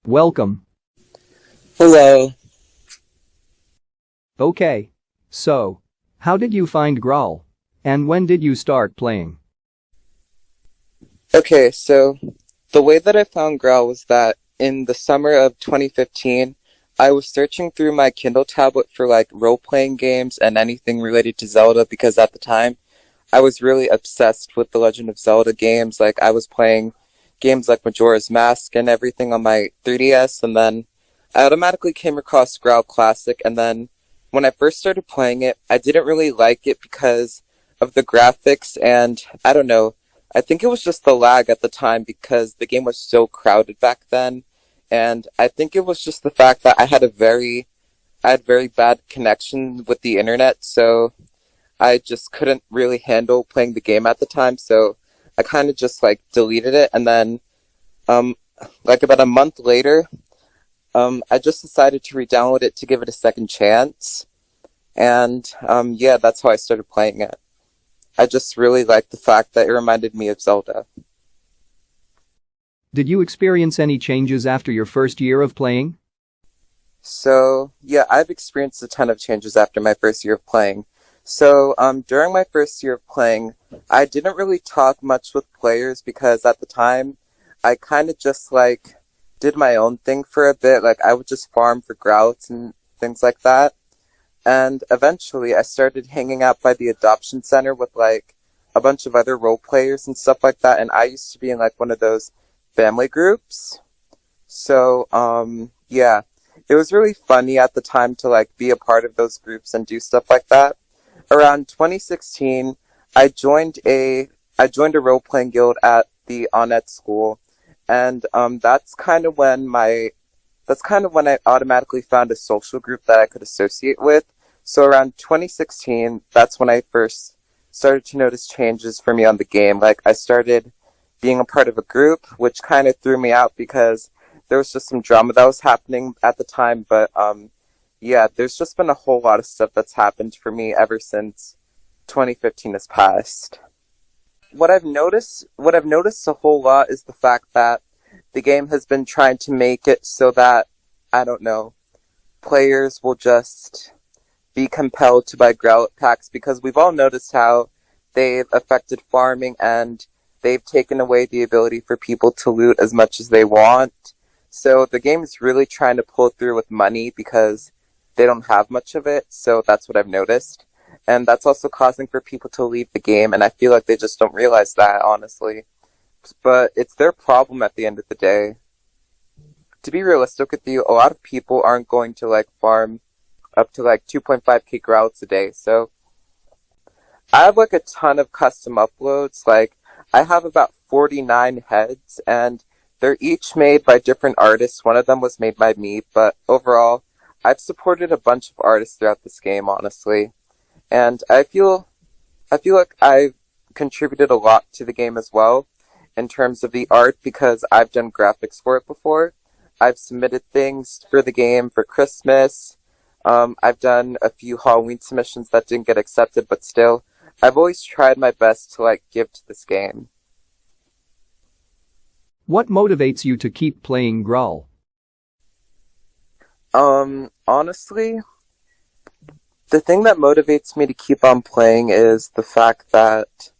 Welcome. Hello. Okay. So, how did you find Graal? And when did you start playing? Okay, so the way that I found Graal was that in the summer of 2015, I was searching through my Kindle tablet for like role-playing games and anything related to Zelda because at the time I was really obsessed with the Legend of Zelda games. Like I was playing games like Majora's Mask and everything on my 3DS, and then I automatically came across Graal Classic, and then when I first started playing it, I didn't really like it because of the graphics, and I don't know, I think it was just the lag at the time because the game was so crowded back then, and I think it was just the fact that I had very bad connection with the internet, so I just couldn't really handle playing the game at the time, so I kind of just like deleted it, and then um like about a month later, I just decided to re-download it to give it a second chance, and yeah, that's how I started playing it. I just really liked the fact that it reminded me of Zelda. Did you experience any changes after your first year of playing? So yeah, I've experienced a ton of changes after my first year of playing. So during my first year of playing, I didn't really talk much with players because at the time, I kind of just like did my own thing for a bit. Like I would just farm for grouts and things like that. And eventually I started hanging out by the adoption center with like a bunch of other role players and stuff like that. And I used to be in like one of those family groups. So, yeah, it was really funny at the time to like be a part of those groups and do stuff like that. Around 2016, I joined a role playing guild at the Onnet school, and that's kind of when I automatically found a social group that I could associate with. So around 2016, that's when I first started to notice changes for me on the game. Like I started being a part of a group, which kind of threw me out because there was just some drama that was happening at the time. But yeah, there's just been a whole lot of stuff that's happened for me ever since 2015 has passed. What I've noticed a whole lot is the fact that the game has been trying to make it so that, I don't know, players will just be compelled to buy Growlithe packs because we've all noticed how they've affected farming and they've taken away the ability for people to loot as much as they want. So the game is really trying to pull through with money because they don't have much of it, so that's what I've noticed. And that's also causing for people to leave the game, and I feel like they just don't realize that, honestly. But it's their problem at the end of the day. To be realistic with you, a lot of people aren't going to like farm up to like 2.5k Growlithes a day, so I have like a ton of custom uploads. Like I have about 49 heads, and they're each made by different artists. One of them was made by me, but overall, I've supported a bunch of artists throughout this game, honestly. And I feel like I've contributed a lot to the game as well in terms of the art because I've done graphics for it before. I've submitted things for the game for Christmas. I've done a few Halloween submissions that didn't get accepted, but still, I've always tried my best to like give to this game. What motivates you to keep playing Graal? Honestly, the thing that motivates me to keep on playing is the fact that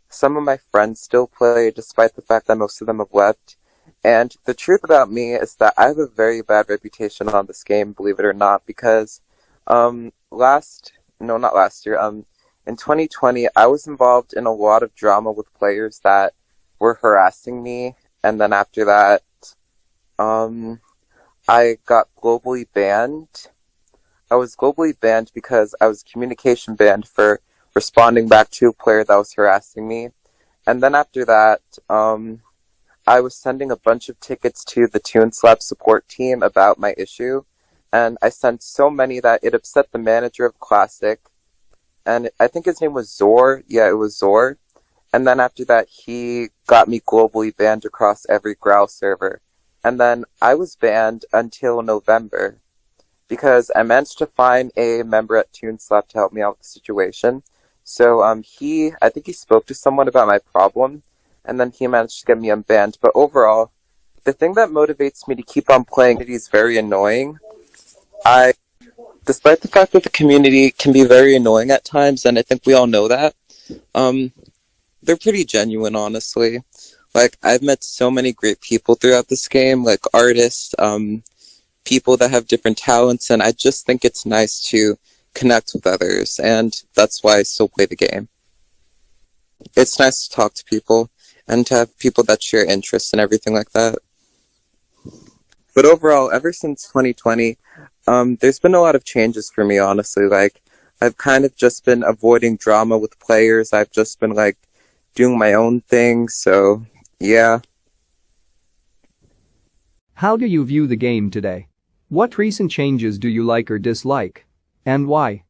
some of my friends still play despite the fact that most of them have left. And the truth about me is that I have a very bad reputation on this game, believe it or not, because not last year, in 2020, I was involved in a lot of drama with players that were harassing me, and then after that, um, I got globally banned. I was globally banned because I was communication banned for responding back to a player that was harassing me. And then after that, I was sending a bunch of tickets to the Toon Slap support team about my issue. And I sent so many that it upset the manager of Classic. And I think his name was Zor. Yeah, it was Zor. And then after that, he got me globally banned across every Graal server. And then I was banned until November because I managed to find a member at ToonSlap to help me out with the situation. So I think he spoke to someone about my problem, and then he managed to get me unbanned. But overall, The thing that motivates me to keep on playing is very annoying. I, despite the fact that the community can be very annoying at times, and I think we all know that, um, they're pretty genuine, honestly. Like, I've met so many great people throughout this game, like artists, people that have different talents, and I just think it's nice to connect with others, and that's why I still play the game. It's nice to talk to people and to have people that share interests and everything like that. But overall, ever since 2020, there's been a lot of changes for me, honestly. Like, I've kind of just been avoiding drama with players. I've just been, like, doing my own thing, so, yeah. How do you view the game today? What recent changes do you like or dislike? And why?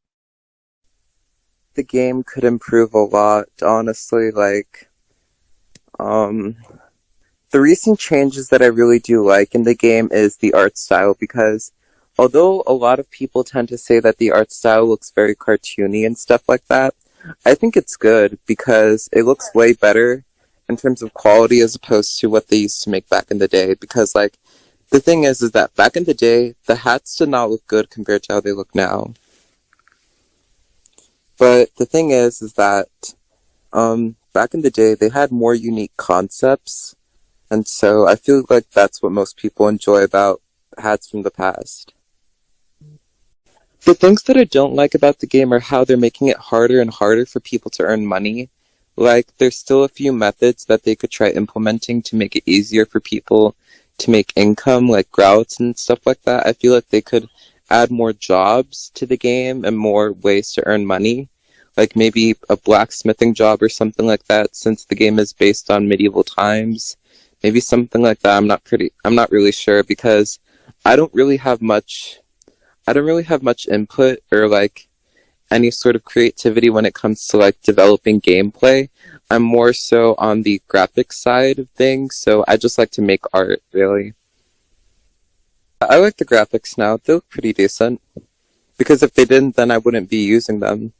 The game could improve a lot, honestly. Like, the recent changes that I really do like in the game is the art style, because although a lot of people tend to say that the art style looks very cartoony and stuff like that, I think it's good because it looks way better in terms of quality as opposed to what they used to make back in the day. Because, like, the thing is that back in the day, the hats did not look good compared to how they look now. But the thing is that back in the day, they had more unique concepts, and so I feel like that's what most people enjoy about hats from the past. The things that I don't like about the game are how they're making it harder and harder for people to earn money. Like, there's still a few methods that they could try implementing to make it easier for people to make income, like Grouts and stuff like that. I feel like they could add more jobs to the game and more ways to earn money. Like maybe a blacksmithing job or something like that, since the game is based on medieval times. Maybe something like that. I'm not really sure because I don't really have much I don't really have much input or like any sort of creativity when it comes to like developing gameplay. I'm more so on the graphics side of things, so I just like to make art, really. I like the graphics now. They look pretty decent. Because if they didn't, then I wouldn't be using them.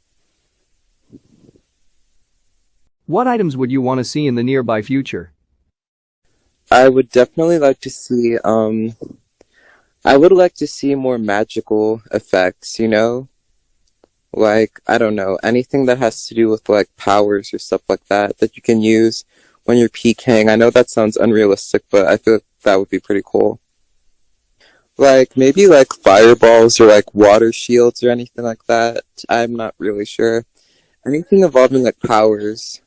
What items would you want to see in the nearby future? I would definitely like to see, I would like to see more magical effects, you know? Like, I don't know, anything that has to do with, like, powers or stuff like that that you can use when you're PKing. I know that sounds unrealistic, but I feel like that would be pretty cool. Like, maybe, like, fireballs or, like, water shields or anything like that. I'm not really sure. Anything involving, like, powers.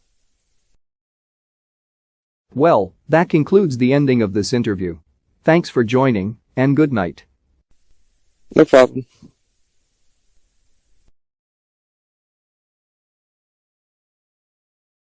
Well, that concludes the ending of this interview. Thanks for joining, and good night. No problem.